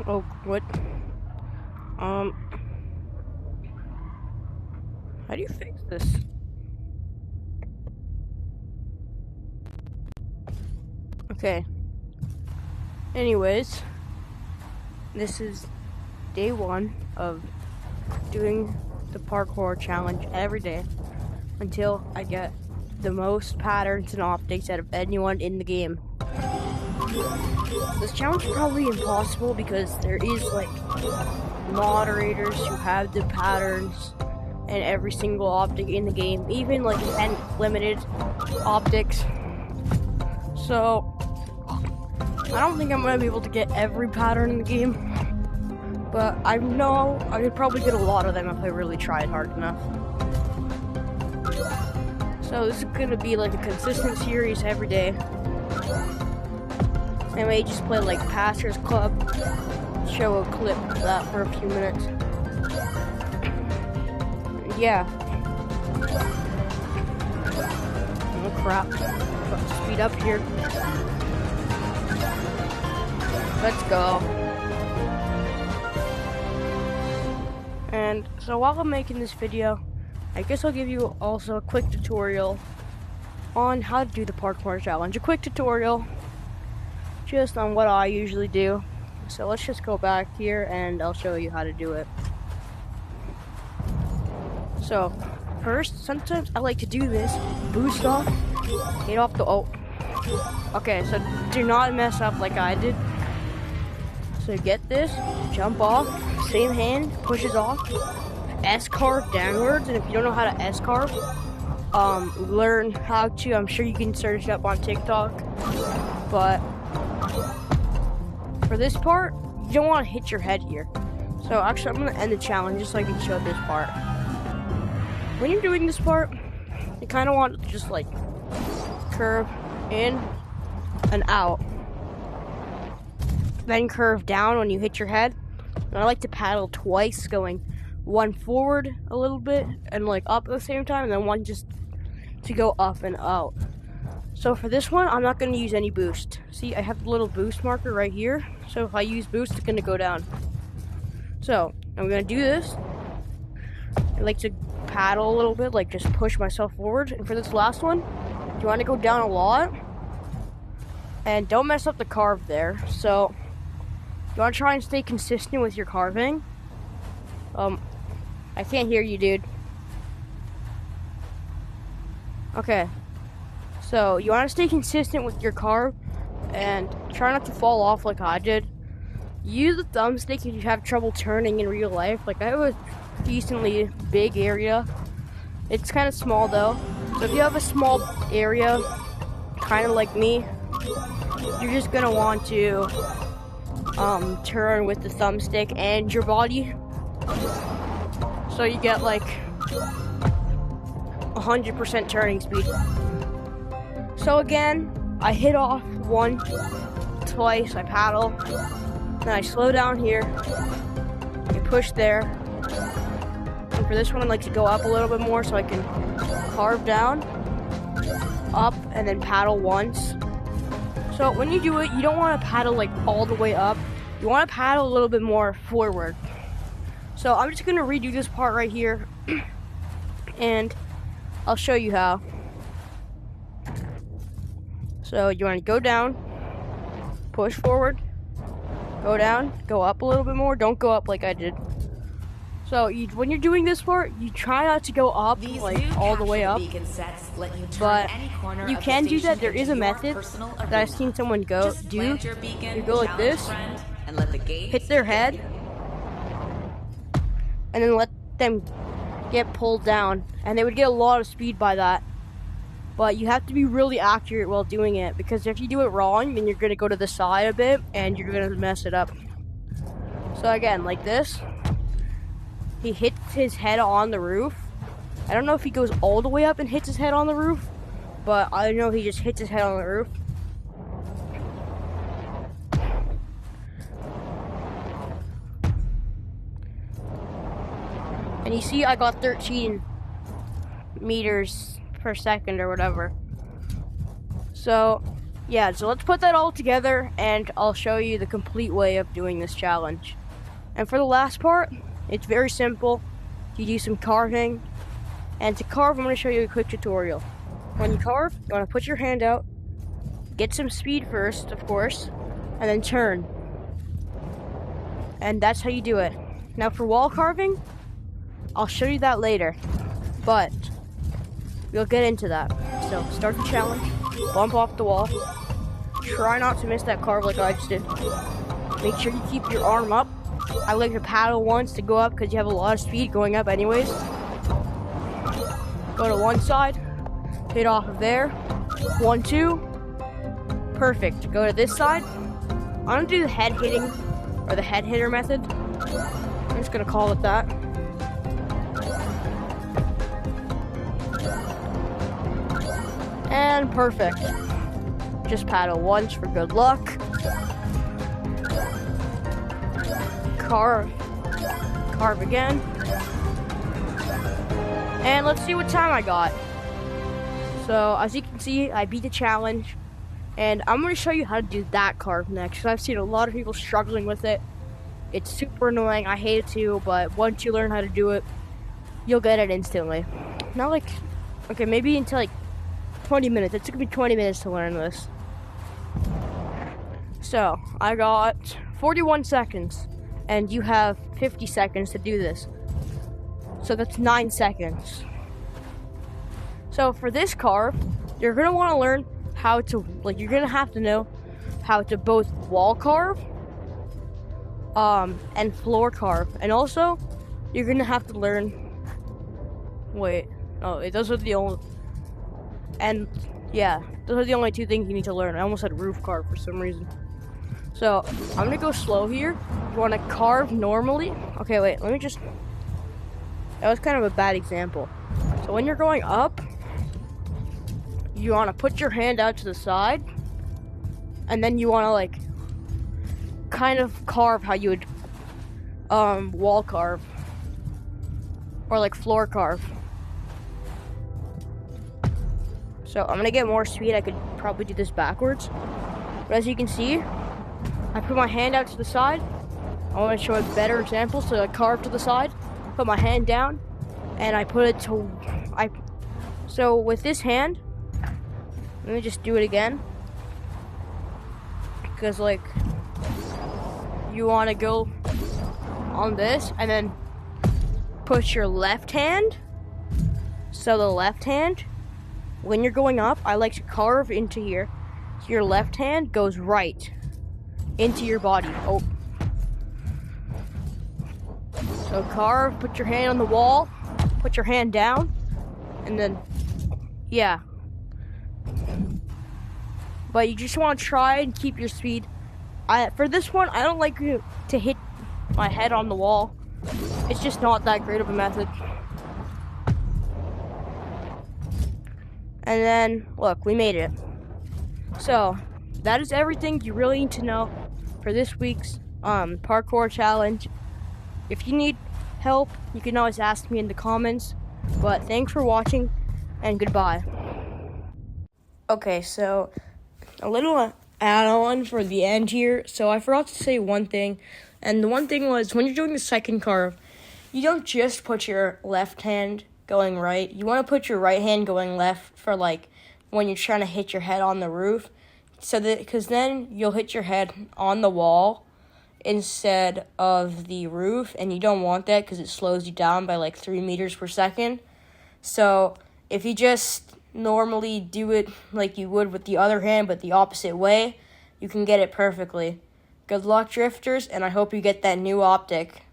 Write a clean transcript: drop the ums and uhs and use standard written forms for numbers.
Oh, what? How do you fix this? Okay. Anyways, this is day 1 of doing the parkour challenge every day until I get the most patterns and optics out of anyone in the game. This challenge is probably impossible because there is like moderators who have the patterns and every single optic in the game, even like limited optics. So I don't think I'm gonna be able to get every pattern in the game, but I know I could probably get a lot of them if I really tried hard enough. So this is gonna be like a consistent series every day. I may just play like Pastor's Club, show a clip of that for a few minutes. Yeah. Oh crap. Got to speed up here. Let's go. And so while I'm making this video, I guess I'll give you also a quick tutorial on how to do the parkour challenge. A quick tutorial just on what I usually do. So let's just go back here and I'll show you how to do it. So first, sometimes I like to do this, boost off, hit off the, okay, so do not mess up like I did. So get this, jump off, same hand, pushes off, S-carve downwards, and if you don't know how to S-carve, learn how to, I'm sure you can search it up on TikTok, but for this part, you don't want to hit your head here. So actually, I'm going to end the challenge just so I can show this part. When you're doing this part, you kind of want to just like curve in and out. Then curve down when you hit your head. And I like to paddle twice, going one forward a little bit and like up at the same time, and then one just to go up and out. So for this one, I'm not going to use any boost. See, I have the little boost marker right here. So if I use boost, it's going to go down. So I'm going to do this. I like to paddle a little bit, like just push myself forward. And for this last one, you want to go down a lot. And don't mess up the carve there. So you want to try and stay consistent with your carving. I can't hear you, dude. Okay. So you want to stay consistent with your carve and try not to fall off like I did. Use the thumbstick if you have trouble turning in real life. Like I have a decently big area. It's kind of small though. So if you have a small area, kind of like me, you're just gonna want to turn with the thumbstick and your body. So you get like 100% turning speed. So again, I hit off one, twice, I paddle, then I slow down here, I push there, and for this one I like to go up a little bit more so I can carve down, up, and then paddle once. So when you do it, you don't want to paddle like all the way up, you want to paddle a little bit more forward. So I'm just going to redo this part right here, and I'll show you how. So you want to go down, push forward, go down, go up a little bit more. Don't go up like I did. So when you're doing this part, you try not to go up like all the way up. But you can do that. There is a method that I've seen someone do. You go like this, hit their head, and then let them get pulled down. And they would get a lot of speed by that. But you have to be really accurate while doing it, because if you do it wrong, then you're going to go to the side a bit, and you're going to mess it up. So again, like this, he hits his head on the roof. I don't know if he goes all the way up and hits his head on the roof, but I know he just hits his head on the roof. And you see I got 13 meters per second or whatever. So Yeah, so let's put that all together, and I'll show you the complete way of doing this challenge. And for the last part, it's very simple. You do some carving, and to carve, I'm going to show you a quick tutorial. When you carve, you want to put your hand out, get some speed first, of course, and then turn. And that's how you do it. Now for wall carving, I'll show you that later, but we'll get into that. So start the challenge, bump off the wall, try not to miss that carve like I just did. Make sure you keep your arm up. I like to paddle once to go up because you have a lot of speed going up anyways. Go to one side, hit off of there, 1, 2, perfect. Go to this side. I'm gonna do the head hitting, or the head hitter method. I'm just gonna call it that. And perfect. Just paddle once for good luck. Carve again. And let's see what time I got. So as you can see, I beat the challenge. And I'm going to show you how to do that carve next, because I've seen a lot of people struggling with it. It's super annoying. I hate it too, but once you learn how to do it, you'll get it instantly. Not like, okay, maybe until like 20 minutes. It took me 20 minutes to learn this. So I got 41 seconds, and you have 50 seconds to do this. So that's 9 seconds. So for this carve, you're going to want to learn how to, you're going to have to know how to both wall carve and floor carve. And also, you're going to have to learn, those are the only, and yeah, those are the only 2 things you need to learn. I almost said roof carve for some reason. So, I'm going to go slow here. You want to carve normally. Okay, wait, let me just, that was kind of a bad example. So when you're going up, you want to put your hand out to the side, and then you want to kind of carve how you would wall carve, or floor carve. So I'm gonna get more speed. I could probably do this backwards, but as you can see, I put my hand out to the side. I want to show a better example, so I carve to the side, put my hand down, and I put it to, so with this hand, let me just do it again, because you want to go on this, and then push your left hand, so the left hand, when you're going up, I like to carve into here, so your left hand goes right into your body. Oh. So carve, put your hand on the wall, put your hand down, and then, yeah. But you just want to try and keep your speed. For this one, I don't like to hit my head on the wall. It's just not that great of a method. And then, look, we made it. So, that is everything you really need to know for this week's parkour challenge. If you need help, you can always ask me in the comments. But thanks for watching, and goodbye. Okay, so a little add-on for the end here. So I forgot to say one thing, and the one thing was, when you're doing the second carve, you don't just put your left hand going right. You want to put your right hand going left for when you're trying to hit your head on the roof, so that, because then you'll hit your head on the wall instead of the roof, and you don't want that because it slows you down by 3 meters per second. So if you just normally do it like you would with the other hand, but the opposite way, you can get it perfectly. Good luck, drifters, and I hope you get that new optic.